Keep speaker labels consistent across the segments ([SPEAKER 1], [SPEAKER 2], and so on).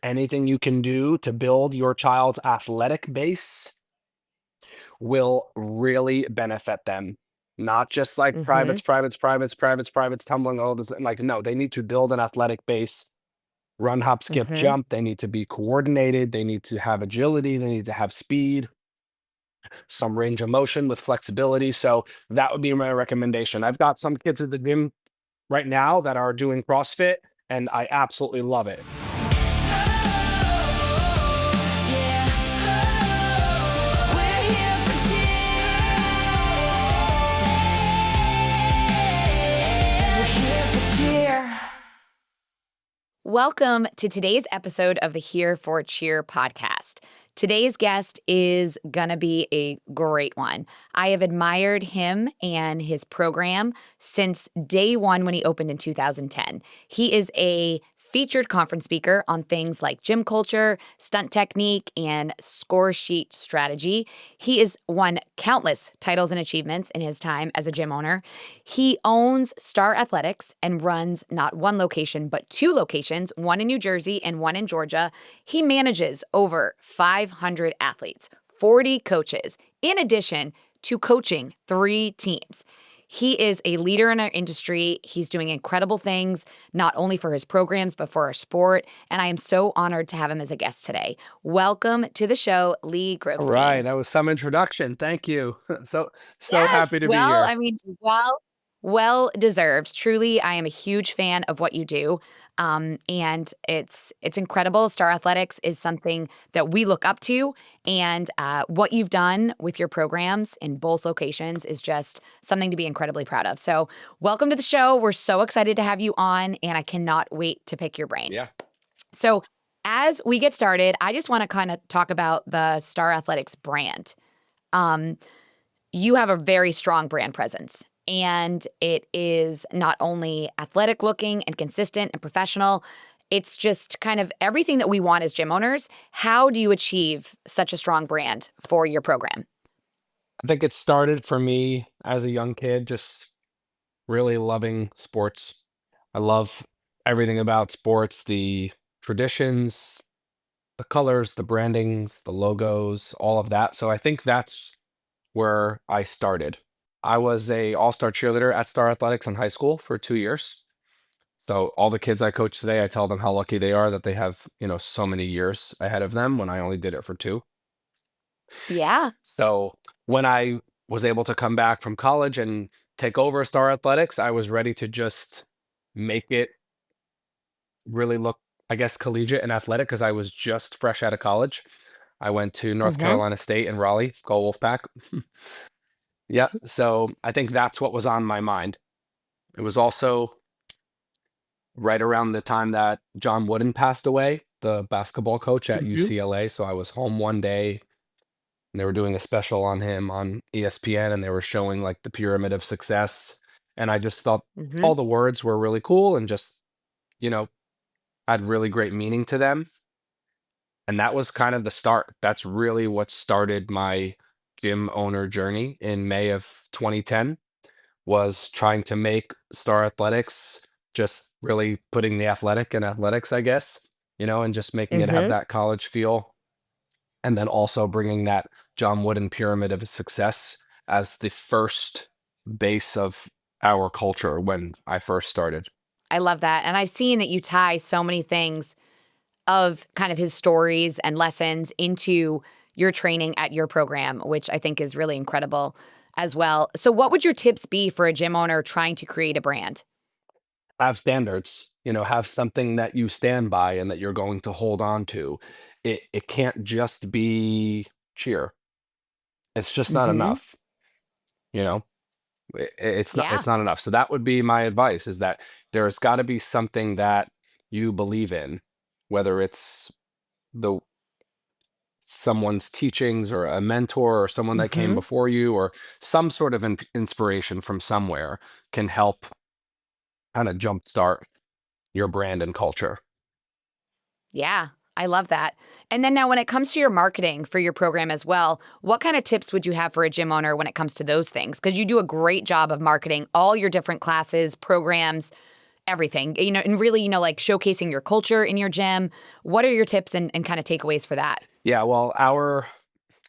[SPEAKER 1] anything you can do to build your child's athletic base will really benefit them. Not just like
[SPEAKER 2] Mm-hmm.
[SPEAKER 1] privates, tumbling, all this. Like, no, they need to build an athletic base, run, hop, skip,
[SPEAKER 2] Mm-hmm.
[SPEAKER 1] jump. They need to be coordinated. They need to have agility. They need to have speed, some range of motion with flexibility. So that would be my recommendation. I've got some kids at the gym right now that are doing CrossFit, and I absolutely love it.
[SPEAKER 2] Welcome to today's episode of the Here for Cheer podcast. Today's guest is going to be a great one. I have admired him and his program since day one when he opened in 2010. He is a featured conference speaker on things like gym culture, stunt technique, and score sheet strategy. He has won countless titles and achievements in his time as a gym owner. He owns Star Athletics and runs not one location, but two locations, one in New Jersey and one in Georgia. He manages over 500 athletes, 40 coaches, in addition to coaching 3 teams. He is a leader in our industry. He's doing incredible things, not only for his programs, but for our sport. And I am so honored to have him as a guest today. Welcome to the show, Lee
[SPEAKER 1] All right,
[SPEAKER 2] Grobstein.
[SPEAKER 1] that was some introduction. Thank you. So
[SPEAKER 2] Yes.
[SPEAKER 1] happy to be
[SPEAKER 2] Well,
[SPEAKER 1] here.
[SPEAKER 2] I mean, well deserved. Truly, I am a huge fan of what you do. And it's incredible. Star Athletics is something that we look up to. And what you've done with your programs in both locations is just something to be incredibly proud of. So welcome to the show. We're so excited to have you on, and I cannot wait to pick your brain.
[SPEAKER 1] Yeah.
[SPEAKER 2] So as we get started, I just want to kind of talk about the Star Athletics brand. Um, you have a very strong brand presence. And it is not only athletic looking and consistent and professional, it's just kind of everything that we want as gym owners. How do you achieve such a strong brand for your program?
[SPEAKER 1] I think it started for me as a young kid, just really loving sports. I love everything about sports, the traditions, the colors, the brandings, the logos, all of that. So I think that's where I started. I was a all-star cheerleader at Star Athletics in high school for 2 years. So all the kids I coach today, I tell them how lucky they are that they have, so many years ahead of them when I only did it for 2.
[SPEAKER 2] Yeah.
[SPEAKER 1] So when I was able to come back from college and take over Star Athletics, I was ready to just make it really look, I guess, collegiate and athletic because I was just fresh out of college. I went to North
[SPEAKER 2] Mm-hmm.
[SPEAKER 1] Carolina State in Raleigh, go Wolfpack. Yeah, so I think that's what was on my mind. It was also right around the time that John Wooden passed away, the basketball coach at
[SPEAKER 2] Mm-hmm.
[SPEAKER 1] UCLA. So I was home one day and they were doing a special on him on ESPN and they were showing like the pyramid of success. And I just thought
[SPEAKER 2] Mm-hmm.
[SPEAKER 1] all the words were really cool and just, you know, had really great meaning to them. And that was kind of the start. That's really what started my gym owner journey in May of 2010 was trying to make Star Athletics just really putting the athletic in athletics, I guess, and just making it have
[SPEAKER 2] Mm-hmm.
[SPEAKER 1] that college feel. And then also bringing that John Wooden pyramid of success as the first base of our culture when I first started.
[SPEAKER 2] I love that. And I've seen that you tie so many things of kind of his stories and lessons into your training at your program, which I think is really incredible as well. So, what would your tips be for a gym owner trying to create a brand?
[SPEAKER 1] Have standards, have something that you stand by and that you're going to hold on to. It can't just be cheer. It's just not
[SPEAKER 2] Mm-hmm.
[SPEAKER 1] enough, you know? It's not
[SPEAKER 2] Yeah.
[SPEAKER 1] it's not enough. So that would be my advice is that there's got to be something that you believe in, whether it's the someone's teachings or a mentor or someone that came
[SPEAKER 2] Mm-hmm.
[SPEAKER 1] before you or some sort of inspiration from somewhere can help kind of jumpstart your brand and culture.
[SPEAKER 2] Yeah. I love that. And then now, when it comes to your marketing for your program as well, what kind of tips would you have for a gym owner when it comes to those things? Because you do a great job of marketing all your different classes, programs, everything, and really, like showcasing your culture in your gym. What are your tips and kind of takeaways for that?
[SPEAKER 1] Yeah, well, our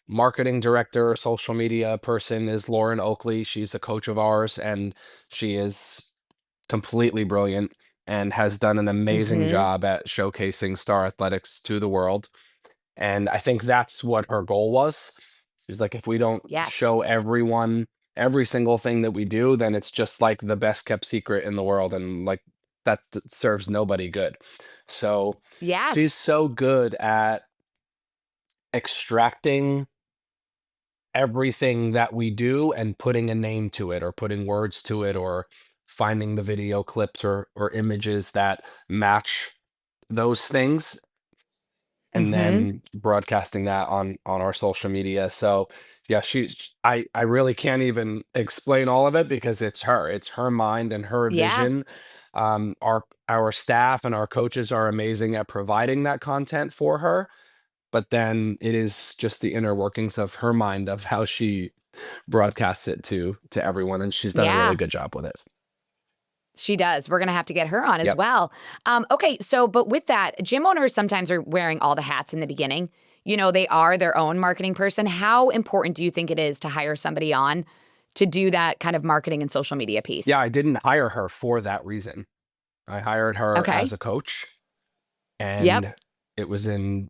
[SPEAKER 1] marketing director, social media person is Lauren Oakley. She's a coach of ours, and she is completely brilliant and has done an amazing
[SPEAKER 2] Hmm.
[SPEAKER 1] job at showcasing star athletics to the world. And I think that's what her goal was. She's like, if we don't
[SPEAKER 2] Yes.
[SPEAKER 1] show everyone every single thing that we do, then it's just like the best kept secret in the world. And like serves nobody good. So she's
[SPEAKER 2] Yes.
[SPEAKER 1] so good at extracting everything that we do and putting a name to it or putting words to it or finding the video clips or images that match those things and
[SPEAKER 2] Hmm.
[SPEAKER 1] then broadcasting that on our social media. So yeah, I really can't even explain all of it because it's her mind and her
[SPEAKER 2] Yeah.
[SPEAKER 1] vision. Our staff and our coaches are amazing at providing that content for her, but then it is just the inner workings of her mind of how she broadcasts it to everyone, and she's done a really
[SPEAKER 2] Yeah.
[SPEAKER 1] good job with it.
[SPEAKER 2] She does. We're going to have to get her on as
[SPEAKER 1] Yep.
[SPEAKER 2] well. Okay, so but with that, gym owners sometimes are wearing all the hats in the beginning. They are their own marketing person. How important do you think it is to hire somebody on to do that kind of marketing and social media piece?
[SPEAKER 1] Yeah, I didn't hire her for that reason. I hired her as
[SPEAKER 2] Okay.
[SPEAKER 1] a coach,
[SPEAKER 2] Yep.
[SPEAKER 1] and it was in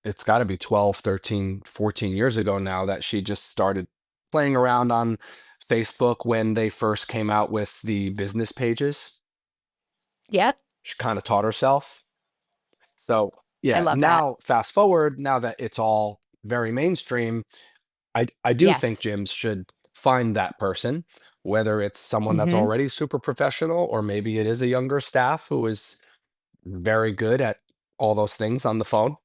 [SPEAKER 1] it's gotta be 12, 13, 14 years ago now that she just started playing around on Facebook when they first came out with the business pages.
[SPEAKER 2] Yep.
[SPEAKER 1] She kinda taught herself. So,
[SPEAKER 2] I
[SPEAKER 1] yeah,
[SPEAKER 2] love that.
[SPEAKER 1] now fast forward, now that it's all very mainstream, I do think
[SPEAKER 2] Yes.
[SPEAKER 1] gyms should find that person, whether it's someone that's
[SPEAKER 2] Mhm.
[SPEAKER 1] already super professional or maybe it is a younger staff who is very good at all those things on the phone.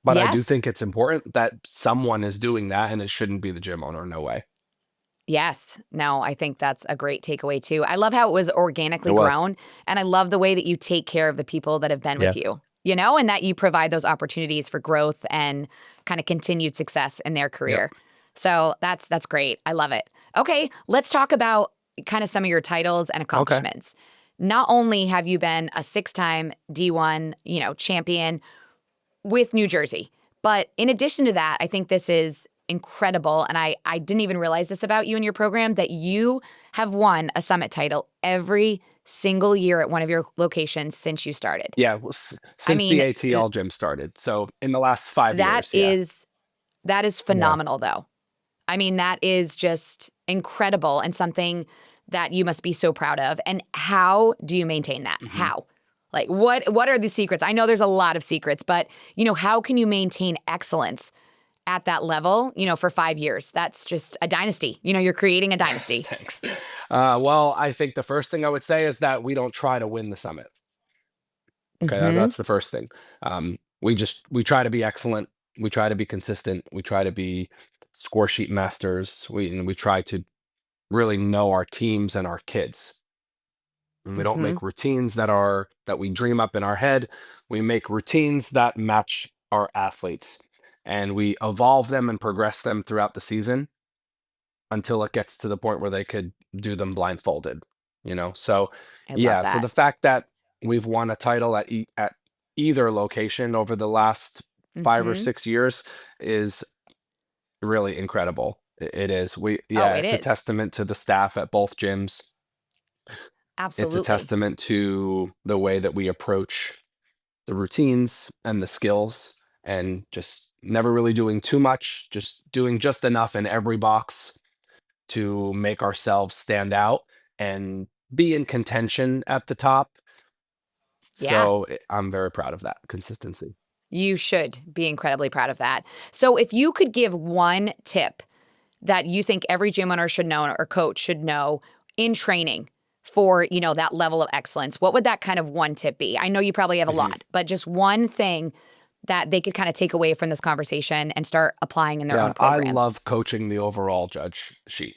[SPEAKER 1] But I do
[SPEAKER 2] Yes.
[SPEAKER 1] think it's important that someone is doing that and it shouldn't be the gym owner, no way.
[SPEAKER 2] Yes. No, I think that's a great takeaway too. I love how it was
[SPEAKER 1] It
[SPEAKER 2] organically
[SPEAKER 1] was.
[SPEAKER 2] grown, and I love the way that you take care of the people that have been
[SPEAKER 1] Yeah.
[SPEAKER 2] with you. And that you provide those opportunities for growth and kind of continued success in their
[SPEAKER 1] Yep.
[SPEAKER 2] career. So that's great. I love it. Okay, let's talk about kind of some of your titles and
[SPEAKER 1] Okay.
[SPEAKER 2] accomplishments. Not only have you been a six-time D1, champion, with New Jersey. But in addition to that, I think this is incredible. And I didn't even realize this about you and your program that you have won a summit title every single year at one of your locations since you started.
[SPEAKER 1] Yeah, well,
[SPEAKER 2] I
[SPEAKER 1] since the
[SPEAKER 2] mean,
[SPEAKER 1] ATL gym started. So in the last 5
[SPEAKER 2] that
[SPEAKER 1] years, yeah.
[SPEAKER 2] is that is
[SPEAKER 1] Yeah.
[SPEAKER 2] phenomenal though. I mean, that is just incredible and something that you must be so proud of. And how do you maintain that?
[SPEAKER 1] Mhm.
[SPEAKER 2] How? Like what are the secrets? I know there's a lot of secrets, but how can you maintain excellence at that level, for 5 years? That's just a dynasty. You're creating a dynasty.
[SPEAKER 1] Thanks. Well, I think the first thing I would say is that we don't try to win the summit. Okay,
[SPEAKER 2] Mhm.
[SPEAKER 1] that's the first thing. We try to be excellent. We try to be consistent. We try to be score sheet masters. We try to really know our teams and our kids. And we don't
[SPEAKER 2] Mhm.
[SPEAKER 1] make routines that we dream up in our head. We make routines that match our athletes, and we evolve them and progress them throughout the season until it gets to the point where they could do them blindfolded, you know? So,
[SPEAKER 2] I love
[SPEAKER 1] yeah, so
[SPEAKER 2] that.
[SPEAKER 1] the fact that we've won a title at either location over the last 5 or
[SPEAKER 2] Mhm.
[SPEAKER 1] 6 years is really incredible. It is.
[SPEAKER 2] Oh,
[SPEAKER 1] Yeah,
[SPEAKER 2] it
[SPEAKER 1] it's a
[SPEAKER 2] is.
[SPEAKER 1] testament to the staff at both gyms. It's a
[SPEAKER 2] Absolutely.
[SPEAKER 1] testament to the way that we approach the routines and the skills and just never really doing too much, just doing just enough in every box to make ourselves stand out and be in contention at the top.
[SPEAKER 2] Yeah.
[SPEAKER 1] So I'm very proud of that consistency.
[SPEAKER 2] You should be incredibly proud of that. So if you could give one tip that you think every gym owner should know or coach should know in training for, that level of excellence, what would that kind of one tip be? I know you probably have a
[SPEAKER 1] Mhm.
[SPEAKER 2] lot, but just one thing that they could kind of take away from this conversation and start applying in their
[SPEAKER 1] Yeah,
[SPEAKER 2] own
[SPEAKER 1] I
[SPEAKER 2] programs.
[SPEAKER 1] love coaching the overall judge sheet.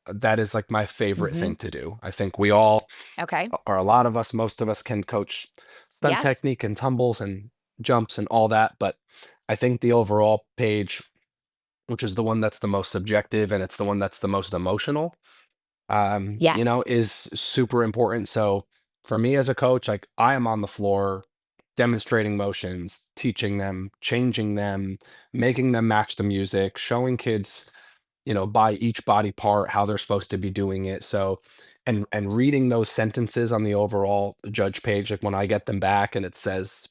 [SPEAKER 1] That is like my favorite
[SPEAKER 2] Mhm.
[SPEAKER 1] thing to do. I think we all,
[SPEAKER 2] Okay.
[SPEAKER 1] or a lot of us, most of us can coach stunt
[SPEAKER 2] Yes.
[SPEAKER 1] technique and tumbles and jumps and all that. But I think the overall page, which is the one that's the most subjective and it's the one that's the most emotional,
[SPEAKER 2] Yes.
[SPEAKER 1] is super important. So for me as a coach, like I am on the floor demonstrating motions, teaching them, changing them, making them match the music, showing kids, by each body part how they're supposed to be doing it. So, and reading those sentences on the overall judge page, like when I get them back and it says,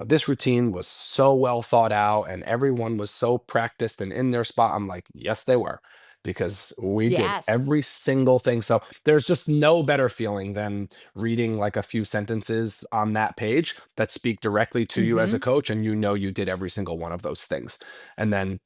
[SPEAKER 1] this routine was so well thought out and everyone was so practiced and in their spot. I'm like, yes, they were, because we did
[SPEAKER 2] Yes.
[SPEAKER 1] every single thing. So there's just no better feeling than reading like a few sentences on that page that speak directly to you as a
[SPEAKER 2] Mhm.
[SPEAKER 1] coach. And you did every single one of those things. And then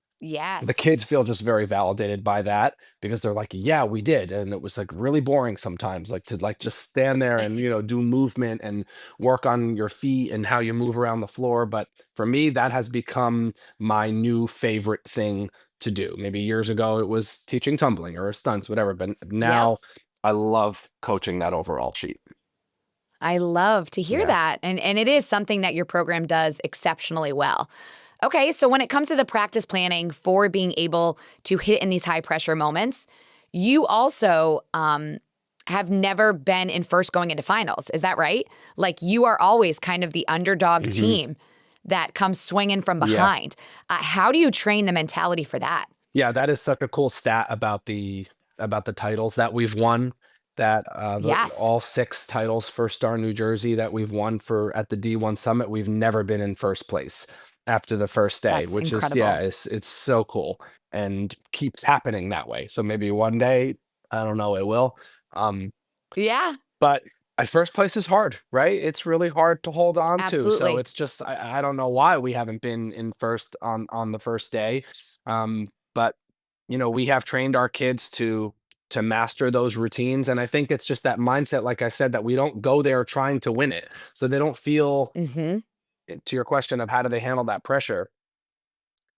[SPEAKER 1] the
[SPEAKER 2] Yes.
[SPEAKER 1] kids feel just very validated by that because they're like, yeah, we did. And it was like really boring sometimes, like to like just stand there and, do movement and work on your feet and how you move around the floor. But for me, that has become my new favorite thing to do. Maybe years ago, it was teaching tumbling or stunts, whatever. But
[SPEAKER 2] Yep.
[SPEAKER 1] now I love coaching that overall sheet.
[SPEAKER 2] I love to hear
[SPEAKER 1] Yeah.
[SPEAKER 2] that, and it is something that your program does exceptionally well. Okay, so when it comes to the practice planning for being able to hit in these high pressure moments, you also have never been in first going into finals. Is that right? Like you are always kind of the underdog
[SPEAKER 1] Hmm.
[SPEAKER 2] team that comes swinging from
[SPEAKER 1] Yeah.
[SPEAKER 2] behind. How do you train the mentality for that?
[SPEAKER 1] Yeah, that is such a cool stat about the titles that we've won. That
[SPEAKER 2] Yes,
[SPEAKER 1] all six titles for Star New Jersey that we've won for at the D1 Summit, we've never been in first place after the first day,
[SPEAKER 2] that's
[SPEAKER 1] which is yeah,
[SPEAKER 2] incredible.
[SPEAKER 1] it's so cool and keeps happening that way. So maybe one day, I don't know, it will. Um,
[SPEAKER 2] Yeah,
[SPEAKER 1] but first place is hard, right? It's really hard to hold on to. So
[SPEAKER 2] absolutely.
[SPEAKER 1] it's just I don't know why we haven't been in first on the first day. But we have trained our kids to master those routines. And I think it's just that mindset, like I said, that we don't go there trying to win it. So they don't feel
[SPEAKER 2] Hmm.
[SPEAKER 1] to your question of how do they handle that pressure.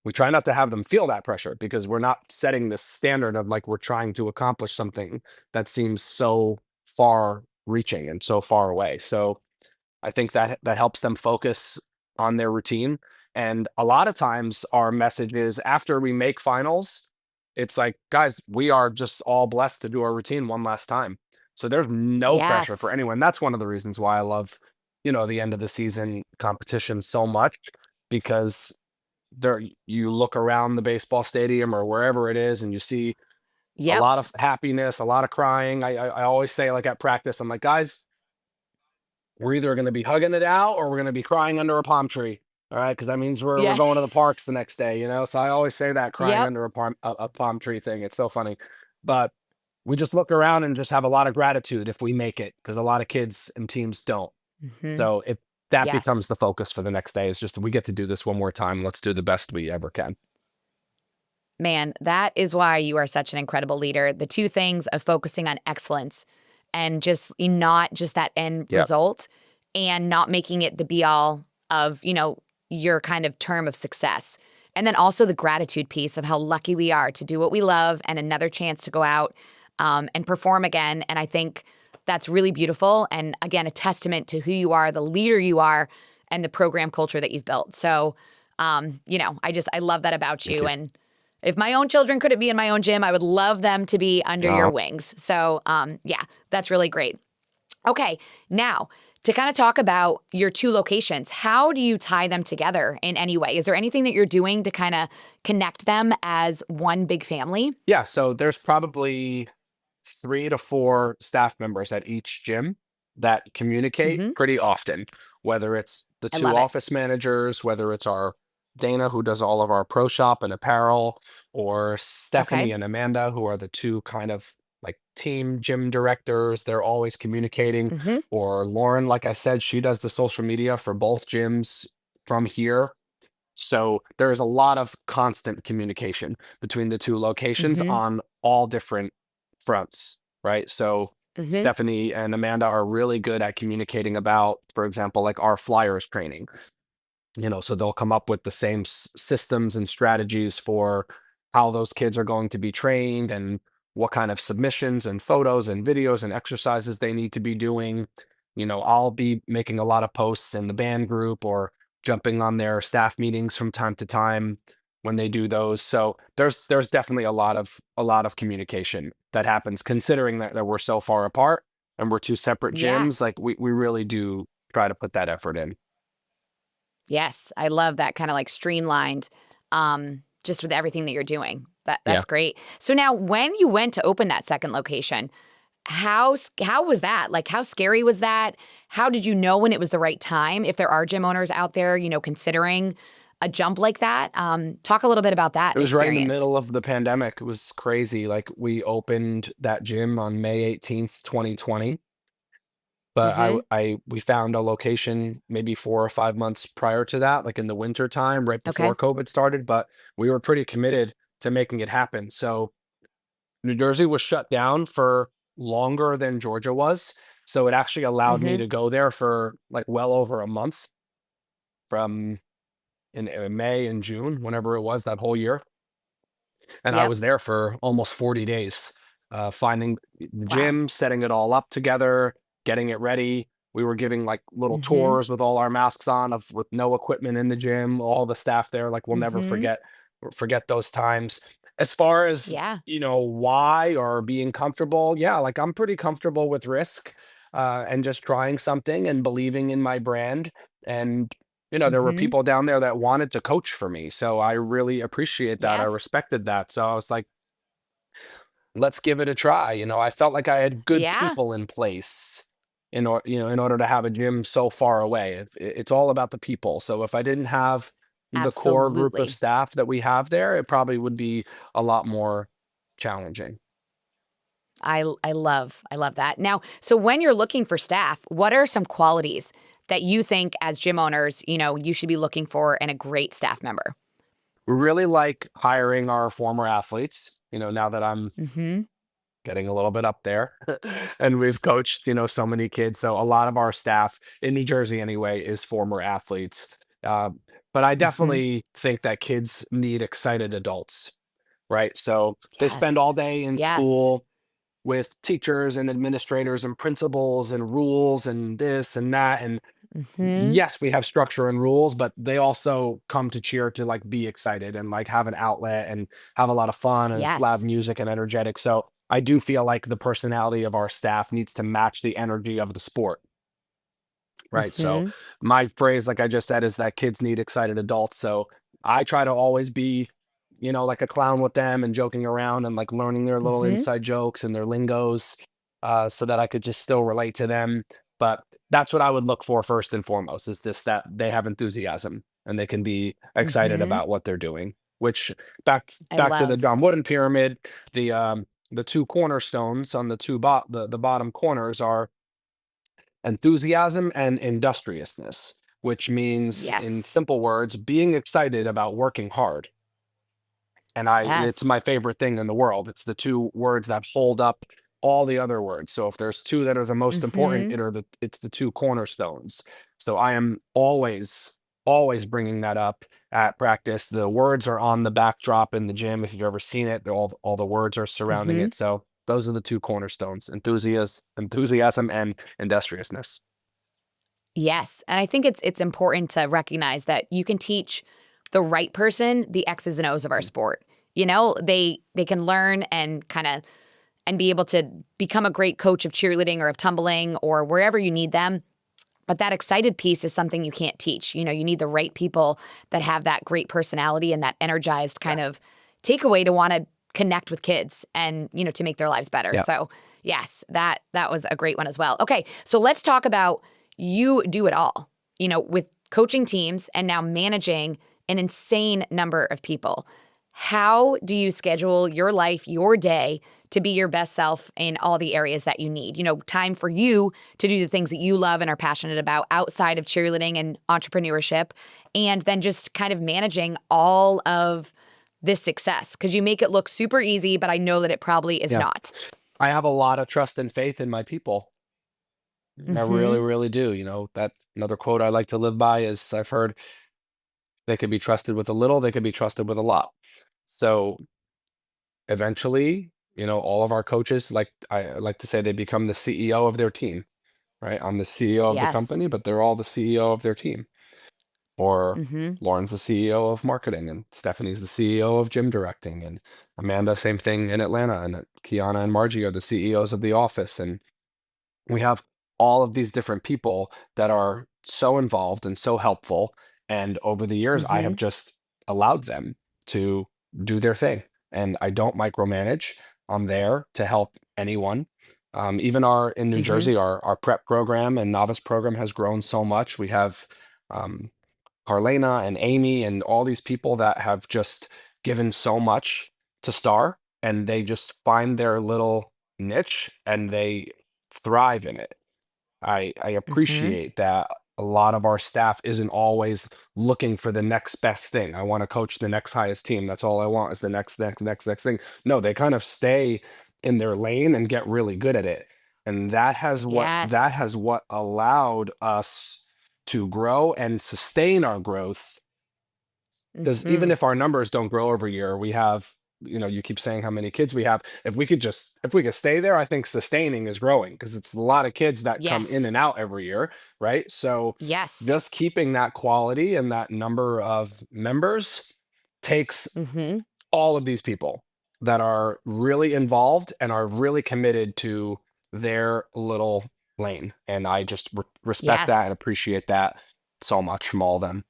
[SPEAKER 1] We try not to have them feel that pressure because we're not setting this standard of like we're trying to accomplish something that seems so far reaching and so far away. So I think that helps them focus on their routine. And a lot of times our message is after we make finals, it's like, guys, we are just all blessed to do our routine one last time. So there's no pressure for
[SPEAKER 2] Yes.
[SPEAKER 1] anyone. That's one of the reasons why I love, the end of the season competition so much because there you look around the baseball stadium or wherever it is and you see a
[SPEAKER 2] Yep.
[SPEAKER 1] lot of happiness, a lot of crying. I always say like at practice, I'm like, guys, we're either gonna be hugging it out or we're gonna be crying under a palm tree. All right, because that means we're
[SPEAKER 2] Yeah.
[SPEAKER 1] going to the parks the next day. So I always say that crying
[SPEAKER 2] Yep.
[SPEAKER 1] under a palm tree thing. It's so funny. But we just look around and just have a lot of gratitude if we make it, because a lot of kids and teams don't.
[SPEAKER 2] Hmm.
[SPEAKER 1] So if that becomes
[SPEAKER 2] Yes.
[SPEAKER 1] the focus for the next day, is just we get to do this one more time. Let's do the best we ever can.
[SPEAKER 2] Man, that is why you are such an incredible leader. The two things of focusing on excellence and just not just that end
[SPEAKER 1] Yeah.
[SPEAKER 2] result and not making it the be all of, your kind of term of success. And then also the gratitude piece of how lucky we are to do what we love and another chance to go out and perform again. And I think that's really beautiful. And again, a testament to who you are, the leader you are, and the program culture that you've built. So, I love that about
[SPEAKER 1] Thank
[SPEAKER 2] you.
[SPEAKER 1] you.
[SPEAKER 2] And if my own children couldn't be in my own gym, I would love them to be under your
[SPEAKER 1] Uh,
[SPEAKER 2] wings. So, yeah, that's really great. Okay, now to kind of talk about your two locations, how do you tie them together in any way? Is there anything that you're doing to kind of connect them as one big family?
[SPEAKER 1] yeah. So there's probably 3 to 4 staff members at each gym that communicate
[SPEAKER 2] Hmm.
[SPEAKER 1] pretty often, whether it's the
[SPEAKER 2] I
[SPEAKER 1] two
[SPEAKER 2] love it.
[SPEAKER 1] office managers, whether it's our Dana, who does all of our pro shop and apparel, or
[SPEAKER 2] Okay.
[SPEAKER 1] Stephanie and Amanda, who are the two kind of like team gym directors. They're always communicating.
[SPEAKER 2] Hmm.
[SPEAKER 1] Or Lauren, like I said, she does the social media for both gyms from here. So there is a lot of constant communication between the two locations
[SPEAKER 2] Hmm.
[SPEAKER 1] on all different fronts, right? So
[SPEAKER 2] Hmm.
[SPEAKER 1] Stephanie and Amanda are really good at communicating about, for example, like our flyers training. So they'll come up with the same systems and strategies for how those kids are going to be trained and what kind of submissions and photos and videos and exercises they need to be doing. I'll be making a lot of posts in the band group or jumping on their staff meetings from time to time when they do those. So there's definitely a lot of communication that happens considering that we're so far apart. and we're two separate
[SPEAKER 2] Yeah.
[SPEAKER 1] gyms, like we really do try to put that effort in.
[SPEAKER 2] Yes, I love that kinda, like, streamlined, just with everything that you're doing.
[SPEAKER 1] Yeah.
[SPEAKER 2] That's great. So now when you went to open that second location, how was that? Like, how scary was that? How did you know when it was the right time? If there are gym owners out there, considering a jump like that, talk a little bit about that
[SPEAKER 1] It was right in the
[SPEAKER 2] experience.
[SPEAKER 1] middle of the pandemic. It was crazy. Like we opened that gym on May 18th, 2020. But
[SPEAKER 2] Mhm.
[SPEAKER 1] we found a location maybe 4 or 5 months prior to that, like in the winter time, right before
[SPEAKER 2] Okay.
[SPEAKER 1] COVID started, but we were pretty committed to making it happen. So, New Jersey was shut down for longer than Georgia was, so it actually allowed me
[SPEAKER 2] Mhm.
[SPEAKER 1] to go there for, like, well over a month from in May and June, whenever it was that whole year. And I
[SPEAKER 2] Yep.
[SPEAKER 1] was there for almost 40 days, finding the
[SPEAKER 2] Wow.
[SPEAKER 1] gym, setting it all up together, getting it ready. We were giving like little
[SPEAKER 2] Mhm.
[SPEAKER 1] tours with all our masks on of with no equipment in the gym, all the staff there. Like we'll never
[SPEAKER 2] Mhm.
[SPEAKER 1] forget those times. As far as,
[SPEAKER 2] Yeah.
[SPEAKER 1] why or being comfortable, yeah, like I'm pretty comfortable with risk, and just trying something and believing in my brand. And there were
[SPEAKER 2] Mhm.
[SPEAKER 1] people down there that wanted to coach for me, so I really appreciate that, I
[SPEAKER 2] Yes.
[SPEAKER 1] respected that, so I was like, "Let's give it a try," I felt like I had good
[SPEAKER 2] Yeah.
[SPEAKER 1] people in place in order to have a gym so far away. It's all about the people, so if I didn't have the core group of
[SPEAKER 2] Absolutely.
[SPEAKER 1] staff that we have there, it probably would be a lot more challenging.
[SPEAKER 2] I love that. Now, so when you're looking for staff, what are some qualities that you think as gym owners, you should be looking for in a great staff member?
[SPEAKER 1] We really like hiring our former athletes, now that I'm
[SPEAKER 2] Mhm.
[SPEAKER 1] getting a little bit up there. And we've coached, so many kids. So a lot of our staff in New Jersey anyway is former athletes. Uh, but I
[SPEAKER 2] Mhm.
[SPEAKER 1] definitely think that kids need excited adults, right? So they spend all
[SPEAKER 2] Yes.
[SPEAKER 1] day in
[SPEAKER 2] Yes.
[SPEAKER 1] school with teachers and administrators and principals and rules and this and that. And
[SPEAKER 2] Mhm.
[SPEAKER 1] yes, we have structure and rules, but they also come to cheer to like be excited and like have an outlet and have a lot of fun, and it's loud
[SPEAKER 2] Yes.
[SPEAKER 1] music and energetic. So I do feel like the personality of our staff needs to match the energy of the sport. Right. So
[SPEAKER 2] Mhm.
[SPEAKER 1] my phrase, like I just said, is that kids need excited adults. So I try to always be, like a clown with them and joking around and like learning their little
[SPEAKER 2] Mhm.
[SPEAKER 1] inside jokes and their lingos, so that I could just still relate to them. But that's what I would look for first and foremost, is this that they have enthusiasm and they can be excited
[SPEAKER 2] Mhm.
[SPEAKER 1] about what they're doing. Which
[SPEAKER 2] I
[SPEAKER 1] back to the
[SPEAKER 2] love.
[SPEAKER 1] John Wooden pyramid, the two cornerstones on the bottom corners are enthusiasm and industriousness, which means, in
[SPEAKER 2] Yes.
[SPEAKER 1] simple words, being excited about working hard. And it's
[SPEAKER 2] Yes.
[SPEAKER 1] my favorite thing in the world. It's the two words that hold up all the other words. So if there's two that are the most important,
[SPEAKER 2] Mhm.
[SPEAKER 1] it's the two cornerstones. So I am always bringing that up at practice. The words are on the backdrop in the gym. If you've ever seen it, all the words are surrounding
[SPEAKER 2] Mhm.
[SPEAKER 1] it. So those are the two cornerstones: enthusiasm and industriousness.
[SPEAKER 2] Yes, and I think it's important to recognize that you can teach the right person the X's and O's of our sport. They can learn and kinda and be able to become a great coach of cheerleading or of tumbling or wherever you need them. But that excited piece is something you can't teach. You need the right people that have that great personality and that energized
[SPEAKER 1] Yeah.
[SPEAKER 2] kind of takeaway to want to connect with kids and, to make their lives better.
[SPEAKER 1] Yeah.
[SPEAKER 2] So, yes, that was a great one as well. Okay, so let's talk about you do it all. With coaching teams and now managing an insane number of people. How do you schedule your life, your day to be your best self in all the areas that you need? Time for you to do the things that you love and are passionate about outside of cheerleading and entrepreneurship, and then just kind of managing all of this success because you make it look super easy, but I know that it probably is
[SPEAKER 1] Yeah.
[SPEAKER 2] not.
[SPEAKER 1] I have a lot of trust and faith in my people. I really,
[SPEAKER 2] Mhm.
[SPEAKER 1] really do. That another quote I like to live by is, I've heard, they could be trusted with a little, they could be trusted with a lot. So eventually, all of our coaches, like I like to say, they become the CEO of their team, right? I'm the CEO of the
[SPEAKER 2] Yes.
[SPEAKER 1] company, but they're all the CEO of their team. Or
[SPEAKER 2] Mhm.
[SPEAKER 1] Lauren's the CEO of marketing, and Stephanie's the CEO of gym directing, and Amanda, same thing in Atlanta, and Kiana and Margie are the CEOs of the office. And We have all of these different people that are so involved and so helpful. And over the years, I have
[SPEAKER 2] Mhm.
[SPEAKER 1] just allowed them to do their thing. And I don't micromanage. I'm there to help anyone. Even our in New
[SPEAKER 2] Mhm.
[SPEAKER 1] Jersey, our prep program and novice program has grown so much. We have um, Carlena and Amy and all these people that have just given so much to Star, and they just find their little niche and they thrive in it. I
[SPEAKER 2] Mhm.
[SPEAKER 1] appreciate that a lot of our staff isn't always looking for the next best thing. I want to coach the next highest team. That's all I want is the next thing. No, they kind of stay in their lane and get really good at it. And that
[SPEAKER 2] Yes.
[SPEAKER 1] has what allowed us to grow and sustain our growth, because even
[SPEAKER 2] Mhm.
[SPEAKER 1] if our numbers don't grow every year, we have, you keep saying how many kids we have. If we could stay there, I think sustaining is growing because it's a lot of kids that come in
[SPEAKER 2] Yes.
[SPEAKER 1] and out every year, right? So
[SPEAKER 2] Yes.
[SPEAKER 1] just keeping that quality and that number of members takes
[SPEAKER 2] Mhm.
[SPEAKER 1] all of these people that are really involved and are really committed to their little lane. And I just respect that and
[SPEAKER 2] Yes.
[SPEAKER 1] appreciate that so much from all of them.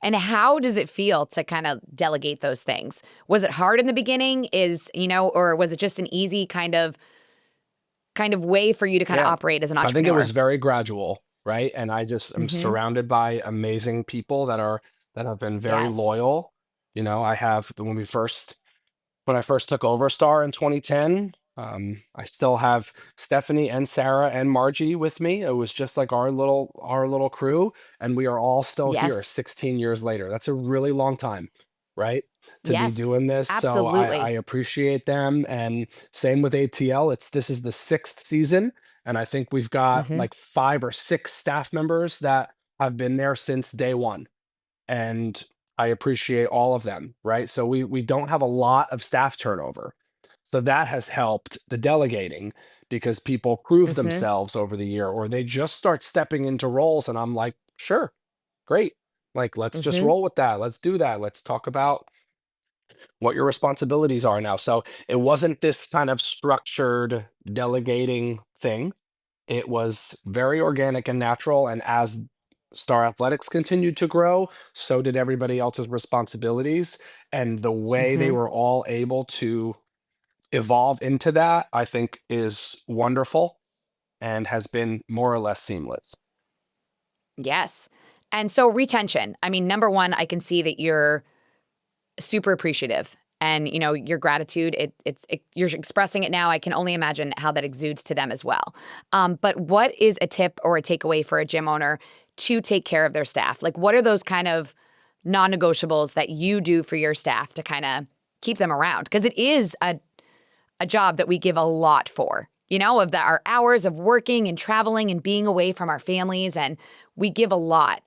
[SPEAKER 2] And how does it feel to kind of delegate those things? Was it hard in the beginning? Or was it just an easy kind of way for you to kind of
[SPEAKER 1] Yeah.
[SPEAKER 2] operate as an
[SPEAKER 1] I think it was
[SPEAKER 2] entrepreneur?
[SPEAKER 1] very gradual, right? And I just am
[SPEAKER 2] Mhm.
[SPEAKER 1] surrounded by amazing people that have been very
[SPEAKER 2] Yes.
[SPEAKER 1] loyal. I have when I first took over Star in 2010, I still have Stephanie and Sarah and Margie with me. It was just like our little crew, and we are all still here
[SPEAKER 2] Yes.
[SPEAKER 1] 16 years later. That's a really long time, right? To be
[SPEAKER 2] Yes.
[SPEAKER 1] doing this. So I
[SPEAKER 2] Absolutely.
[SPEAKER 1] appreciate them. And same with ATL. This is the sixth season, and I think we've got
[SPEAKER 2] Mhm.
[SPEAKER 1] like 5 or 6 staff members that have been there since day one, and I appreciate all of them, right? So we don't have a lot of staff turnover. So that has helped the delegating because people prove
[SPEAKER 2] Mhm.
[SPEAKER 1] themselves over the year or they just start stepping into roles and I'm like, "Sure. Great. Like let's just
[SPEAKER 2] Mhm.
[SPEAKER 1] roll with that. Let's do that. Let's talk about what your responsibilities are now." So it wasn't this kind of structured delegating thing. It was very organic and natural, and as Star Athletics continued to grow, so did everybody else's responsibilities, and the way they
[SPEAKER 2] Mhm.
[SPEAKER 1] were all able to evolve into that, I think is wonderful and has been more or less seamless.
[SPEAKER 2] Yes. And so retention. I mean, number 1, I can see that you're super appreciative and, your gratitude, you're expressing it now. I can only imagine how that exudes to them as well. But what is a tip or a takeaway for a gym owner to take care of their staff? Like, what are those kind of non-negotiables that you do for your staff to kind of keep them around? Because it is a job that we give a lot for, our hours of working and traveling and being away from our families. And we give a lot.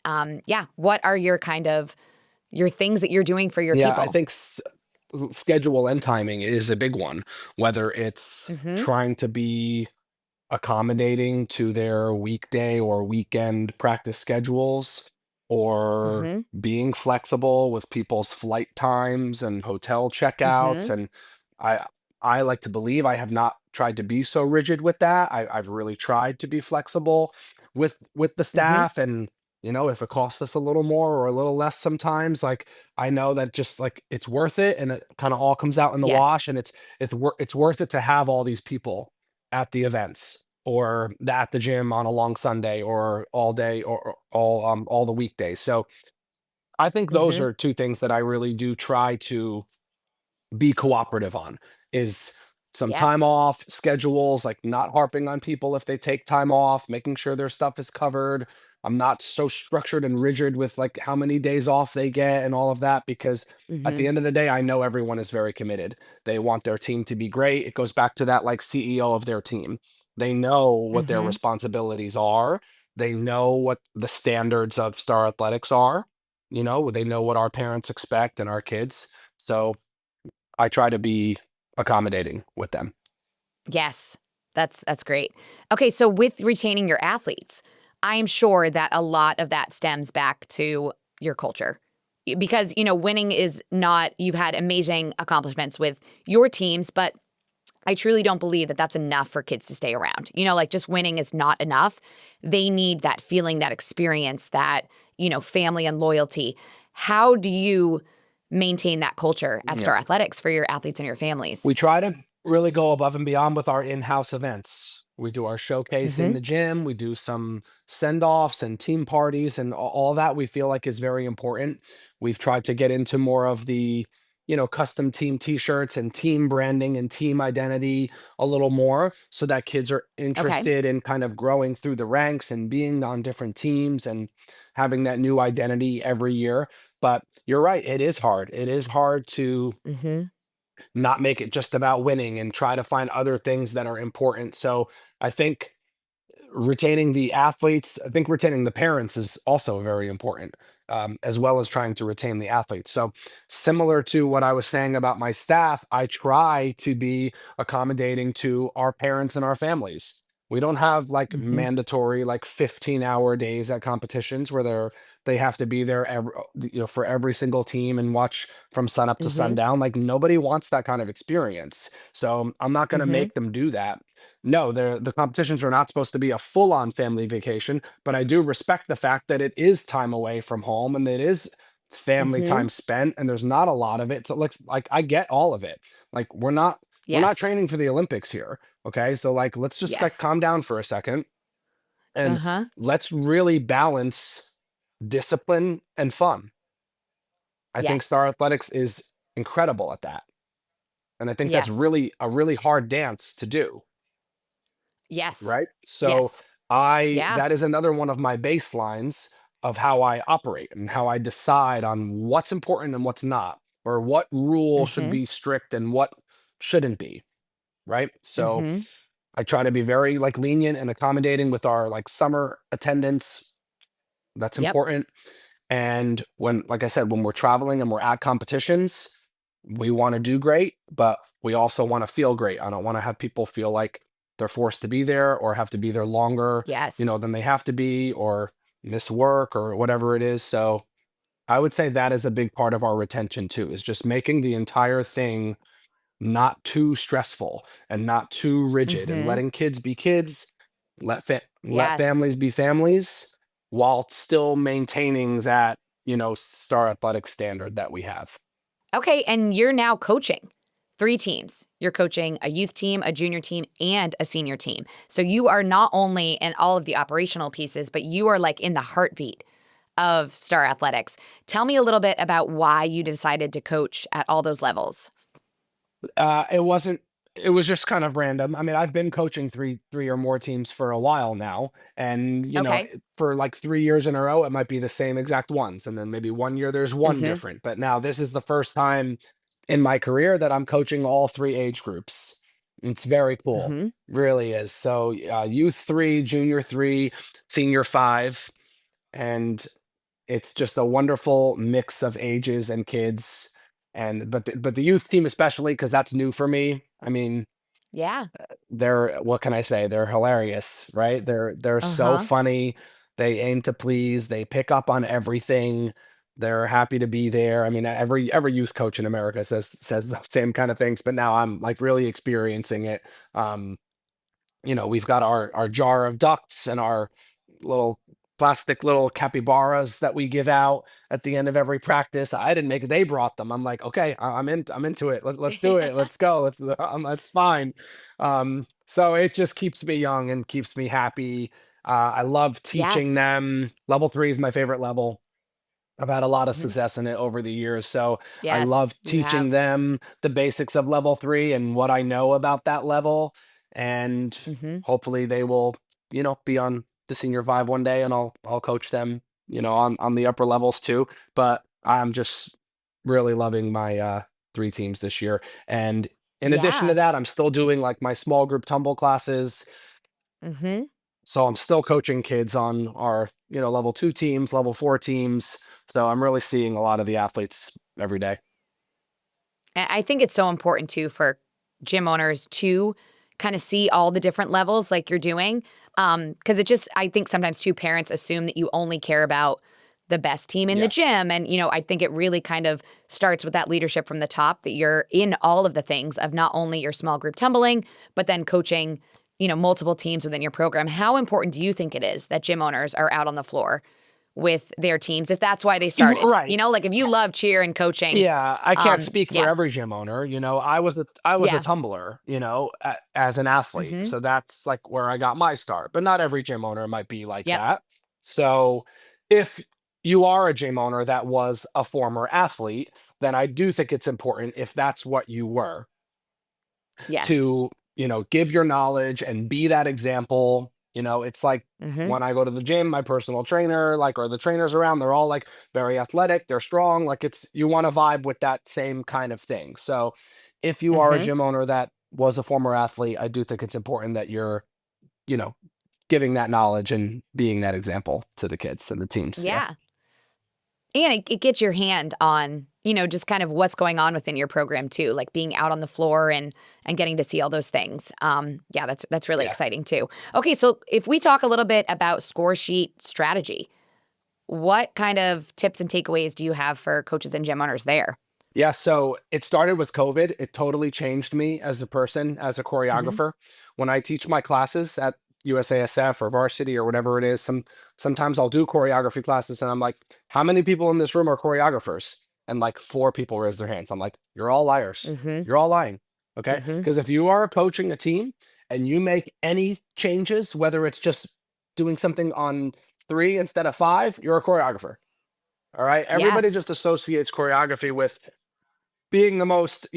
[SPEAKER 2] Yeah. What are your things that you're doing for your
[SPEAKER 1] Yeah, I
[SPEAKER 2] people?
[SPEAKER 1] think schedule and timing is a big one, whether it's
[SPEAKER 2] Mhm.
[SPEAKER 1] trying to be accommodating to their weekday or weekend practice schedules, or
[SPEAKER 2] Mhm.
[SPEAKER 1] being flexible with people's flight times and hotel checkouts.
[SPEAKER 2] Mhm.
[SPEAKER 1] And I I like to believe I have not tried to be so rigid with that. I've really tried to be flexible with the
[SPEAKER 2] Mhm.
[SPEAKER 1] staff. And if it costs us a little more or a little less sometimes, like I know that just like it's worth it, and it kind of all comes out in the
[SPEAKER 2] Yes.
[SPEAKER 1] wash, and it's worth it to have all these people at the events or at the gym on a long Sunday or all day or all the weekdays. So I think those
[SPEAKER 2] Mhm.
[SPEAKER 1] are 2 things that I really do try to be cooperative on, is some time
[SPEAKER 2] Yes.
[SPEAKER 1] off schedules, like not harping on people if they take time off, making sure their stuff is covered. I'm not so structured and rigid with like how many days off they get and all of that, because at the
[SPEAKER 2] Mhm.
[SPEAKER 1] end of the day, I know everyone is very committed. They want their team to be great. It goes back to that like CEO of their team. They know what their
[SPEAKER 2] Mhm.
[SPEAKER 1] responsibilities are. They know what the standards of Star Athletics are. They know what our parents expect and our kids. So I try to be accommodating with them.
[SPEAKER 2] Yes. That's great. Okay, so with retaining your athletes, I am sure that a lot of that stems back to your culture. Because, winning is not you've had amazing accomplishments with your teams, but I truly don't believe that that's enough for kids to stay around. Like just winning is not enough. They need that feeling, that experience, that, family and loyalty. How do you maintain that culture at
[SPEAKER 1] Yeah.
[SPEAKER 2] Star Athletics for your athletes and your families?
[SPEAKER 1] We try to really go above and beyond with our in-house events. We do our showcase in
[SPEAKER 2] Mhm.
[SPEAKER 1] the gym. We do some send-offs and team parties, and all that we feel like is very important. We've tried to get into more of the, custom team t-shirts and team branding and team identity a little more so that kids are
[SPEAKER 2] Okay.
[SPEAKER 1] interested in kind of growing through the ranks and being on different teams and having that new identity every year. But you're right, it is hard. It is hard to
[SPEAKER 2] Mhm.
[SPEAKER 1] not make it just about winning and try to find other things that are important. So I think retaining the athletes, I think retaining the parents is also very important, as well as trying to retain the athletes. So, similar to what I was saying about my staff, I try to be accommodating to our parents and our families. We don't have like
[SPEAKER 2] Mhm.
[SPEAKER 1] mandatory like 15-hour days at competitions where they have to be there for every single team and watch from sun up to
[SPEAKER 2] Mhm.
[SPEAKER 1] sundown. Like nobody wants that kind of experience. So I'm not going to
[SPEAKER 2] Mhm.
[SPEAKER 1] make them do that. No, the competitions are not supposed to be a full-on family vacation, but I do respect the fact that it is time away from home and it is family
[SPEAKER 2] Mhm.
[SPEAKER 1] time spent, and there's not a lot of it. So like I get all of it. Like we're not
[SPEAKER 2] Yes.
[SPEAKER 1] training for the Olympics here. Okay. So like let's just like
[SPEAKER 2] Yes.
[SPEAKER 1] calm down for a second and
[SPEAKER 2] Uh-huh.
[SPEAKER 1] let's really balance discipline and fun. I think
[SPEAKER 2] Yes.
[SPEAKER 1] Star Athletics is incredible at that. And I think that's
[SPEAKER 2] Yes.
[SPEAKER 1] really a really hard dance to do.
[SPEAKER 2] Yes.
[SPEAKER 1] Right? So
[SPEAKER 2] Yes.
[SPEAKER 1] I
[SPEAKER 2] Yeah.
[SPEAKER 1] that is another one of my baselines of how I operate and how I decide on what's important and what's not, or what rule should
[SPEAKER 2] Mhm.
[SPEAKER 1] be strict and what shouldn't be, right? So
[SPEAKER 2] Mhm.
[SPEAKER 1] I try to be very like lenient and accommodating with our like summer attendance. That's
[SPEAKER 2] Yep.
[SPEAKER 1] important. And when, like I said, when we're traveling and we're at competitions, we want to do great, but we also want to feel great. I don't want to have people feel like they're forced to be there or have to be there longer,
[SPEAKER 2] Yes.
[SPEAKER 1] than they have to be or miss work or whatever it is. So I would say that is a big part of our retention too, is just making the entire thing not too stressful and not too rigid and
[SPEAKER 2] Mhm.
[SPEAKER 1] letting kids be kids, let
[SPEAKER 2] Yes.
[SPEAKER 1] families be families while still maintaining that, Star Athletic standard that we have.
[SPEAKER 2] Okay, and you're now coaching 3 teams. You're coaching a youth team, a junior team, and a senior team. So you are not only in all of the operational pieces, but you are like in the heartbeat of Star Athletics. Tell me a little bit about why you decided to coach at all those levels.
[SPEAKER 1] It wasn't it was just kind of random. I mean, I've been coaching three or more teams for a while now, and
[SPEAKER 2] Okay.
[SPEAKER 1] for like 3 years in a row, it might be the same exact ones, and then maybe one year there's one
[SPEAKER 2] Mhm.
[SPEAKER 1] different. But now this is the first time in my career that I'm coaching all three age groups. It's very cool,
[SPEAKER 2] Mhm.
[SPEAKER 1] really is. So youth three, junior three, senior five, and it's just a wonderful mix of ages and kids, and but the youth team especially because that's new for me. I mean,
[SPEAKER 2] Yeah.
[SPEAKER 1] they're what can I say? They're hilarious, right? They're so
[SPEAKER 2] Uh-huh.
[SPEAKER 1] funny. They aim to please. They pick up on everything. They're happy to be there. I mean, every youth coach in America says the same kind of things, but now I'm like really experiencing it. Um, we've got our jar of ducks and our little plastic little capybaras that we give out at the end of every practice. I didn't make it, they brought them. I'm like, okay, I'm into it. Let's do it. Let's go. That's fine. So it just keeps me young and keeps me happy. I love teaching
[SPEAKER 2] Yes.
[SPEAKER 1] them. Level three is my favorite level. I've had a lot of
[SPEAKER 2] Mhm.
[SPEAKER 1] success in it over the years. So I
[SPEAKER 2] Yes,
[SPEAKER 1] love
[SPEAKER 2] you
[SPEAKER 1] teaching
[SPEAKER 2] have.
[SPEAKER 1] them the basics of level three and what I know about that level. And
[SPEAKER 2] Mhm.
[SPEAKER 1] hopefully they will, be on the senior five one day and I'll coach them, on the upper levels too. But I'm just really loving my three teams this year. And in addition to
[SPEAKER 2] Yeah.
[SPEAKER 1] that, I'm still doing like my small group tumble classes,
[SPEAKER 2] Mhm.
[SPEAKER 1] so I'm still coaching kids on our, level two teams, level four teams. So I'm really seeing a lot of the athletes every day.
[SPEAKER 2] I think it's so important too for gym owners to kind of see all the different levels like you're doing. Because it just, I think sometimes too, parents assume that you only care about the best team in the
[SPEAKER 1] Yeah.
[SPEAKER 2] gym. And, I think it really kind of starts with that leadership from the top that you're in all of the things of not only your small group tumbling, but then coaching, multiple teams within your program. How important do you think it is that gym owners are out on the floor with their teams if that's why they started?
[SPEAKER 1] Right.
[SPEAKER 2] Like if you love cheer and coaching,
[SPEAKER 1] Yeah, I can't speak for
[SPEAKER 2] yeah,
[SPEAKER 1] every gym owner. I was a
[SPEAKER 2] yeah,
[SPEAKER 1] tumbler, as an athlete.
[SPEAKER 2] mm-hmm,
[SPEAKER 1] So that's like where I got my start. But not every gym owner might be like
[SPEAKER 2] yep,
[SPEAKER 1] that. So if you are a gym owner that was a former athlete, then I do think it's important, if that's what you were,
[SPEAKER 2] yes,
[SPEAKER 1] to, give your knowledge and be that example. It's like
[SPEAKER 2] mm-hmm,
[SPEAKER 1] when I go to the gym, my personal trainer, like, or the trainers around, they're all like very athletic, they're strong. Like, you want to vibe with that same kind of thing. So if you are a
[SPEAKER 2] mm-hmm,
[SPEAKER 1] gym owner that was a former athlete, I do think it's important that you're, you know, giving that knowledge and being that example to the kids and the teams. Yeah.
[SPEAKER 2] yeah. And it gets your hand on, just kind of what's going on within your program too, like being out on the floor and getting to see all those things. Yeah, that's really
[SPEAKER 1] Yeah.
[SPEAKER 2] exciting too. Okay, so if we talk a little bit about score sheet strategy, what kind of tips and takeaways do you have for coaches and gym owners there?
[SPEAKER 1] Yeah, so it started with COVID. It totally changed me as a person, as a
[SPEAKER 2] Hmm.
[SPEAKER 1] choreographer. When I teach my classes at USASF or varsity or whatever it is, sometimes I'll do choreography classes and I'm like, how many people in this room are choreographers? And like four people raise their hands. I'm like, you're all liars.
[SPEAKER 2] Hmm.
[SPEAKER 1] You're all lying. Okay.
[SPEAKER 2] Hmm.
[SPEAKER 1] Because if you are coaching a team and you make any changes, whether it's just doing something on three instead of five, you're a choreographer. All right. Everybody
[SPEAKER 2] Yes.
[SPEAKER 1] just associates choreography with being the most,